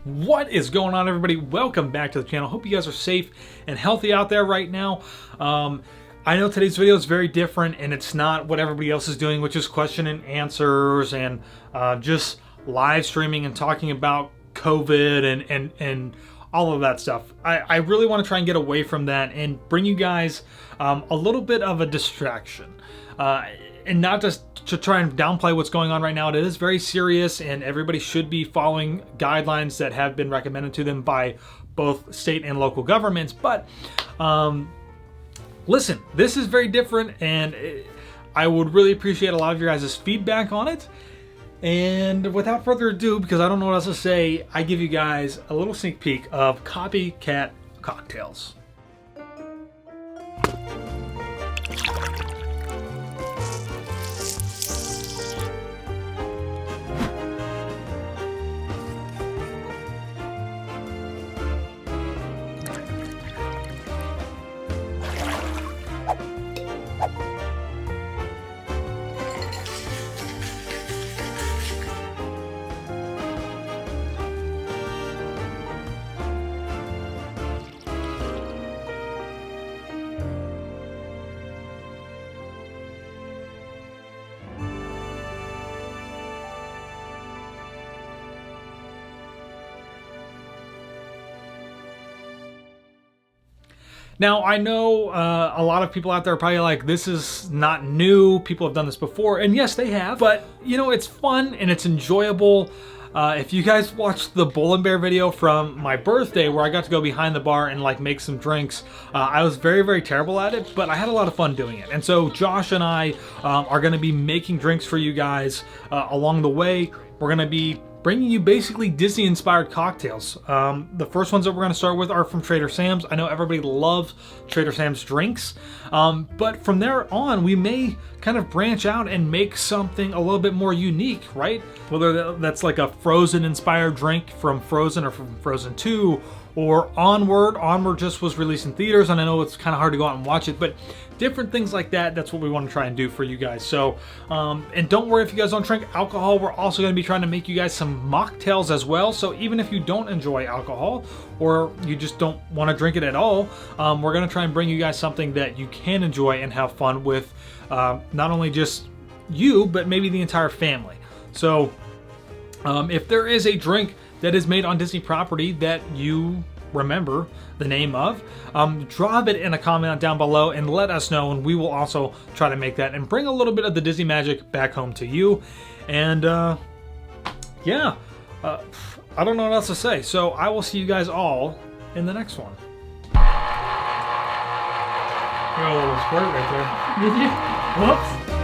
What is going on, everybody? Welcome back to the channel. Hope you guys are safe and healthy out there right now. I know today's video is very different and it's not what everybody else is doing, which is question and answers and just live streaming and talking about COVID and all of that stuff. I really want to try and get away from that and bring you guys a little bit of a distraction. And not just to try and downplay what's going on right now. It is very serious and everybody should be following guidelines that have been recommended to them by both state and local governments. But listen, this is very different and I would really appreciate a lot of your guys' feedback on it. And without further ado, because I don't know what else to say, I give you guys a little sneak peek of copycat cocktails. Now, I know a lot of people out there are probably like, this is not new. People have done this before. And yes, they have. But, you know, it's fun and it's enjoyable. If you guys watched the Bull and Bear video from my birthday where I got to go behind the bar and like make some drinks, I was very, very terrible at it, but I had a lot of fun doing it. And so Josh and I are going to be making drinks for you guys along the way. We're going to be bringing you basically Disney-inspired cocktails. The first ones that we're going to start with are from Trader Sam's. I know everybody loves Trader Sam's drinks, but from there on, we may kind of branch out and make something a little bit more unique, right? Whether that's like a Frozen-inspired drink from Frozen or from Frozen 2, or Onward. Onward just was released in theaters, and I know it's kind of hard to go out and watch it, but different things like that, that's what we want to try and do for you guys. So, and don't worry if you guys don't drink alcohol, we're also going to be trying to make you guys some mocktails as well. So even if you don't enjoy alcohol, or you just don't want to drink it at all, we're going to try and bring you guys something that you can enjoy and have fun with, not only just you, but maybe the entire family. So, if there is a drink that is made on Disney property that you remember the name of, drop it in a comment down below and let us know, and we will also try to make that and bring a little bit of the Disney magic back home to you. And yeah, I don't know what else to say, so I will see you guys all in the next one. Got a little squirt right there. Did you? Whoops.